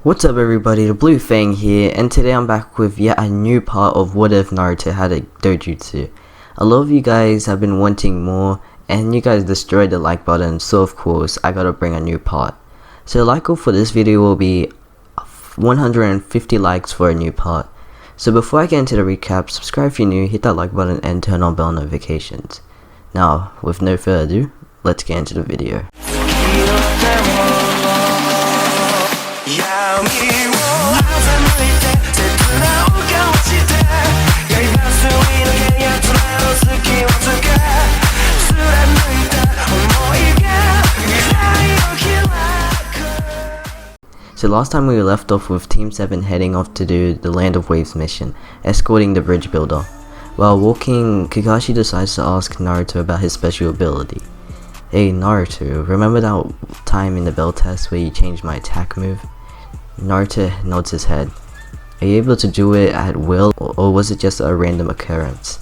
What's up everybody, the Blue Fang here, and today I'm back with yet a new part of What If Naruto Had a Dojutsu. A lot of you guys have been wanting more, and you guys destroyed the like button, so of course I gotta bring a new part. So the like goal for this video will be 150 likes for a new part. So before I get into the recap, subscribe if you're new, hit that like button and turn on bell notifications. Now, with no further ado, let's get into the video. So last time we left off with Team 7 heading off to do the Land of Waves mission, escorting the bridge builder. While walking, Kakashi decides to ask Naruto about his special ability. Hey Naruto, remember that time in the bell test where you changed my attack move? Naruto nods his head. Are you able to do it at will, or was it just a random occurrence?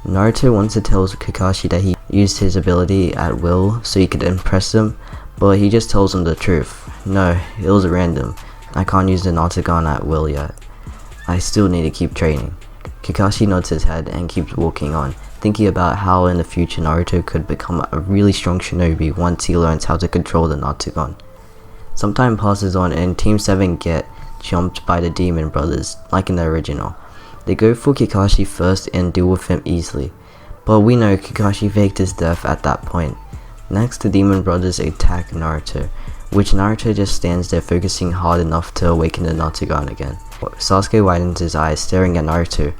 Naruto wants to tell Kakashi that he used his ability at will so he could impress him, but he just tells him the truth. No, it was random. I can't use the Naruto at will yet. I still need to keep training. Kakashi nods his head and keeps walking on, thinking about how in the future Naruto could become a really strong shinobi once he learns how to control the Naruto. Some time passes on and Team 7 get jumped by the Demon Brothers, like in the original. They go for Kakashi first and deal with him easily, but we know Kakashi faked his death at that point. Next, the Demon Brothers attack Naruto, which Naruto just stands there focusing hard enough to awaken the Naruto again. Sasuke widens his eyes, staring at Naruto,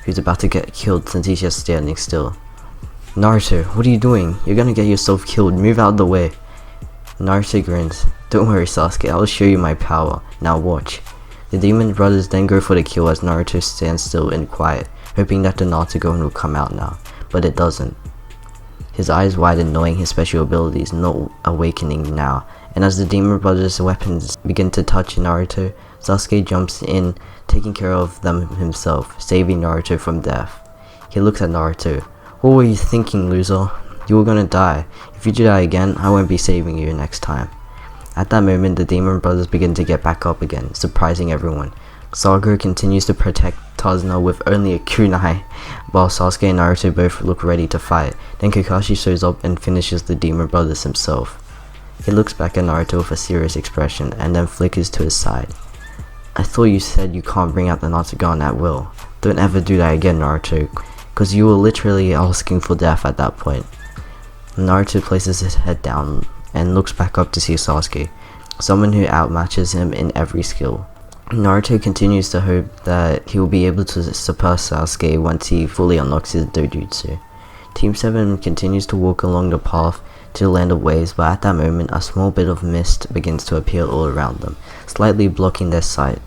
who's about to get killed since he's just standing still. Naruto, what are you doing? You're gonna get yourself killed, move out of the way. Naruto grins. Don't worry Sasuke, I'll show you my power, now watch. The Demon Brothers then go for the kill as Naruto stands still and quiet, hoping that the Naruto will come out now, but it doesn't. His eyes widen knowing his special ability is not awakening now, and as the Demon Brothers' weapons begin to touch Naruto, Sasuke jumps in, taking care of them himself, saving Naruto from death. He looks at Naruto. What were you thinking, loser? You were gonna die. If you die again, I won't be saving you next time. At that moment, the Demon Brothers begin to get back up again, surprising everyone. Sakura continues to protect Tazuna with only a kunai, while Sasuke and Naruto both look ready to fight. Then Kakashi shows up and finishes the Demon Brothers himself. He looks back at Naruto with a serious expression and then flickers to his side. I thought you said you can't bring out the Naruto at will. Don't ever do that again, Naruto, cause you were literally asking for death at that point. Naruto places his head down and looks back up to see Sasuke, someone who outmatches him in every skill. Naruto continues to hope that he will be able to surpass Sasuke once he fully unlocks his Dojutsu. Team 7 continues to walk along the path to the Land of Waves, but at that moment a small bit of mist begins to appear all around them, slightly blocking their sight,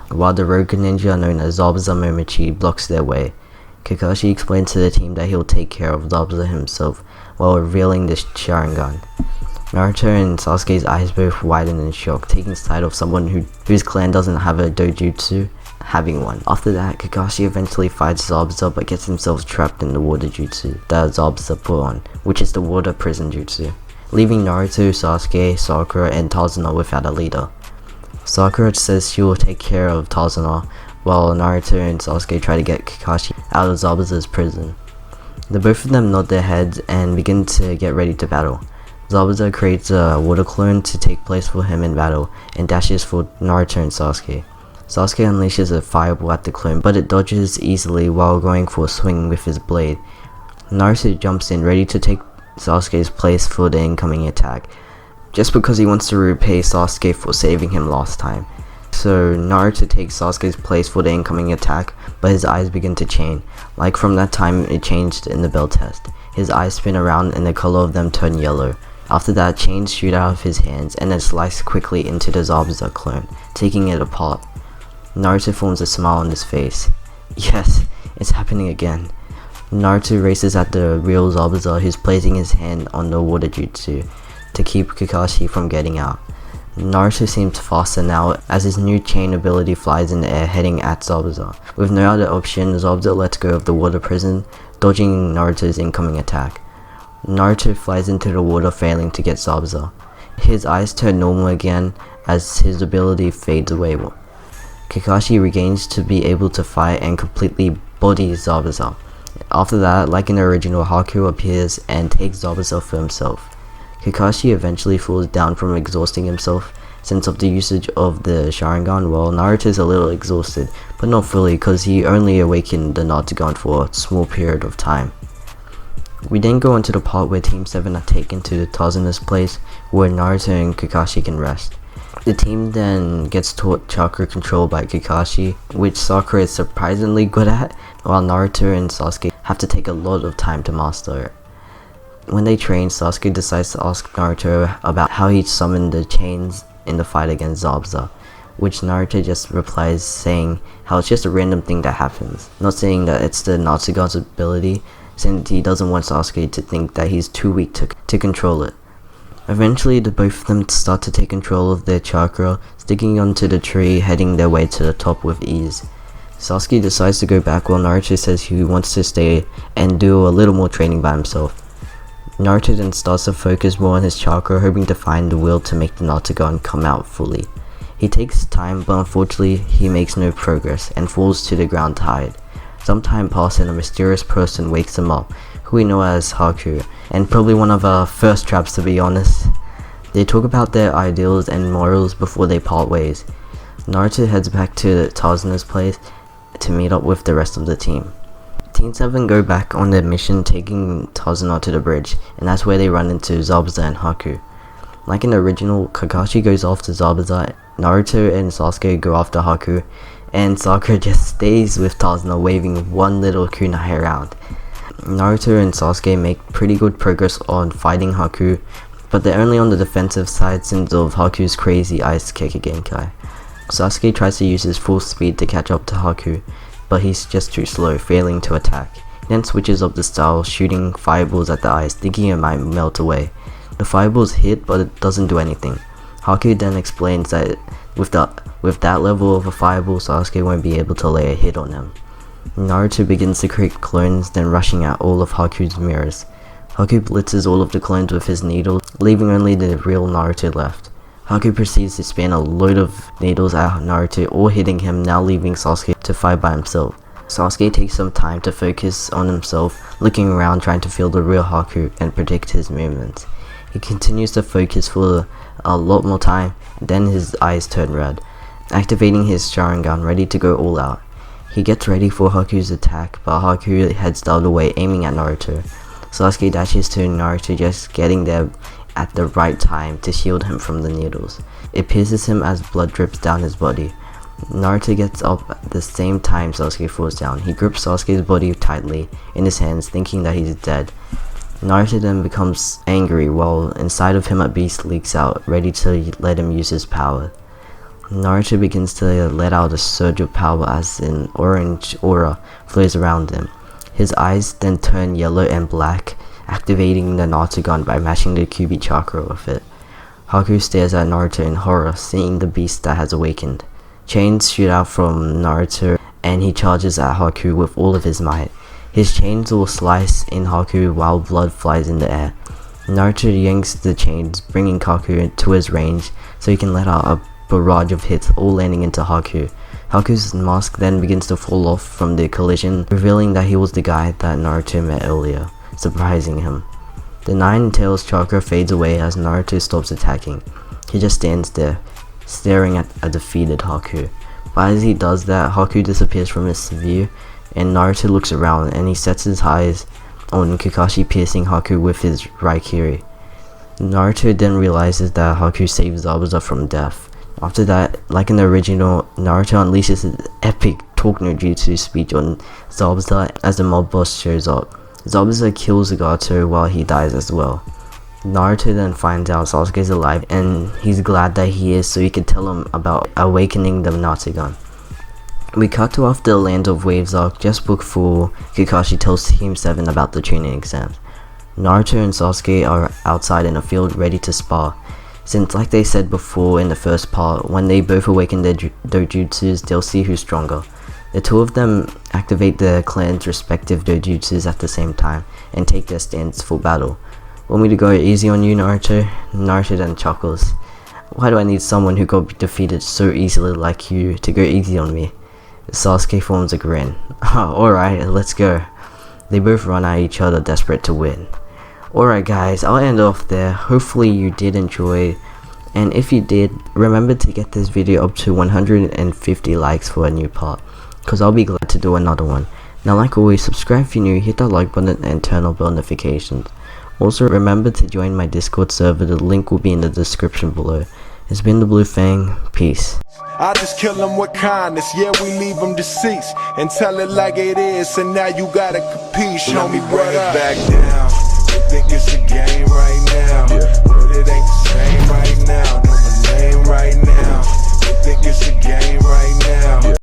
while the rogue ninja known as Zabuza Momochi blocks their way. Kakashi explains to the team that he'll take care of Zabuza himself while revealing the Sharingan. Naruto and Sasuke's eyes both widen in shock, taking sight of someone whose clan doesn't have a Dojutsu having one. After that, Kakashi eventually fights Zabuza but gets himself trapped in the water jutsu that Zabuza put on, which is the water prison jutsu, leaving Naruto, Sasuke, Sakura, and Tazuna without a leader. Sakura says she will take care of Tazuna, while Naruto and Sasuke try to get Kakashi out of Zabuza's prison. The both of them nod their heads and begin to get ready to battle. Zabuza creates a water clone to take place for him in battle and dashes for Naruto and Sasuke. Sasuke unleashes a fireball at the clone, but it dodges easily while going for a swing with his blade. Naruto jumps in ready to take Sasuke's place for the incoming attack, just because he wants to repay Sasuke for saving him last time. So Naruto takes Sasuke's place for the incoming attack, but his eyes begin to change, like from that time it changed in the bell test. His eyes spin around and the color of them turn yellow. After that, chains shoot out of his hands and then slice quickly into the Zabuza clone, taking it apart. Naruto forms a smile on his face. Yes, it's happening again. Naruto races at the real Zabuza, who's placing his hand on the water jutsu to keep Kakashi from getting out. Naruto seems faster now as his new chain ability flies in the air heading at Zabuza. With no other option, Zabuza lets go of the water prison, dodging Naruto's incoming attack. Naruto flies into the water, failing to get Zabuza. His eyes turn normal again as his ability fades away. Kakashi regains to be able to fight and completely bodies Zabuza. After that, like in the original, Haku appears and takes Zabuza for himself. Kakashi eventually falls down from exhausting himself since of the usage of the Sharingan, while Naruto is a little exhausted, but not fully because he only awakened the Naruto for a small period of time. We then go on to the part where Team 7 are taken to Tazuna's place where Naruto and Kakashi can rest. The team then gets taught chakra control by Kakashi, which Sakura is surprisingly good at, while Naruto and Sasuke have to take a lot of time to master it. When they train, Sasuke decides to ask Naruto about how he summoned the chains in the fight against Zabuza, which Naruto just replies saying how it's just a random thing that happens, not saying that it's the Natsugan's ability, since he doesn't want Sasuke to think that he's too weak to control it. Eventually, the both of them start to take control of their chakra, sticking onto the tree, heading their way to the top with ease. Sasuke decides to go back while Naruto says he wants to stay and do a little more training by himself. Naruto then starts to focus more on his chakra, hoping to find the will to make the Naruto come out fully. He takes time, but unfortunately he makes no progress and falls to the ground tired. Some time passes and a mysterious person wakes him up, who we know as Haku, and probably one of our first traps to be honest. They talk about their ideals and morals before they part ways. Naruto heads back to Tazuna's place to meet up with the rest of the team. Team 7 go back on their mission, taking Tazuna to the bridge, and that's where they run into Zabuza and Haku. Like in the original, Kakashi goes after Zabuza, Naruto and Sasuke go after Haku, and Sakura just stays with Tazuna waving one little kunai around. Naruto and Sasuke make pretty good progress on fighting Haku, but they're only on the defensive side since of Haku's crazy ice kick Genkai. Sasuke tries to use his full speed to catch up to Haku, but he's just too slow, failing to attack. He then switches up the style, shooting fireballs at the ice, thinking it might melt away. The fireballs hit, but it doesn't do anything. Haku then explains that with that level of a fireball, Sasuke won't be able to lay a hit on him. Naruto begins to create clones, then rushing at all of Haku's mirrors. Haku blitzes all of the clones with his needles, leaving only the real Naruto left. Haku proceeds to spam a load of needles at Naruto, all hitting him, now leaving Sasuke to fight by himself. Sasuke takes some time to focus on himself, looking around trying to feel the real Haku and predict his movements. He continues to focus for a lot more time, then his eyes turn red, activating his Sharingan ready to go all out. He gets ready for Haku's attack, but Haku heads the other way, aiming at Naruto. Sasuke dashes to Naruto, just getting there at the right time to shield him from the needles. It pierces him as blood drips down his body. Naruto gets up at the same time Sasuke falls down. He grips Sasuke's body tightly in his hands, thinking that he's dead. Naruto then becomes angry while inside of him a beast leaks out, ready to let him use his power. Naruto begins to let out a surge of power as an orange aura flows around him. His eyes then turn yellow and black, activating the Naruto by mashing the Kyuubi chakra with it. Haku stares at Naruto in horror, seeing the beast that has awakened. Chains shoot out from Naruto and he charges at Haku with all of his might. His chains will slice in Haku while blood flies in the air. Naruto yanks the chains, bringing Haku to his range so he can let out a barrage of hits, all landing into Haku. Haku's mask then begins to fall off from the collision, revealing that he was the guy that Naruto met earlier, surprising him. The Nine Tails chakra fades away as Naruto stops attacking. He just stands there, staring at a defeated Haku. But as he does that, Haku disappears from his view, and Naruto looks around and he sets his eyes on Kakashi piercing Haku with his Raikiri. Naruto then realizes that Haku saved Zabuza from death. After that, like in the original, Naruto unleashes his epic Talk no Jutsu speech on Zabuza as the mob boss shows up. Zabuza kills Zagato while he dies as well. Naruto then finds out Sasuke's alive and he's glad that he is so he can tell him about awakening the Naruto. We cut to after the Land of Waves arc just before Kakashi tells Team 7 about the training exams. Naruto and Sasuke are outside in a field ready to spar, since like they said before in the first part, when they both awaken their dojutsus, they'll see who's stronger. The two of them activate their clan's respective dojutsus at the same time and take their stance for battle. Want me to go easy on you, Naruto? Naruto then chuckles. Why do I need someone who got defeated so easily like you to go easy on me? Sasuke forms a grin. Alright, let's go. They both run at each other, desperate to win. Alright guys, I'll end off there. Hopefully you did enjoy, and if you did, remember to get this video up to 150 likes for a new part, cause I'll be glad to do another one. Now like always, subscribe if you're new, hit that like button and turn on bell notifications. Also remember to join my Discord server, the link will be in the description below. It's been the Blue Fang, peace. I just kill them with kindness, yeah, we leave them deceased and tell it like it is, and now you gotta compete. Show me what up. Back down. You think it's a game right now, but it ain't the same right now. Know my name right now. You think it's a game right now.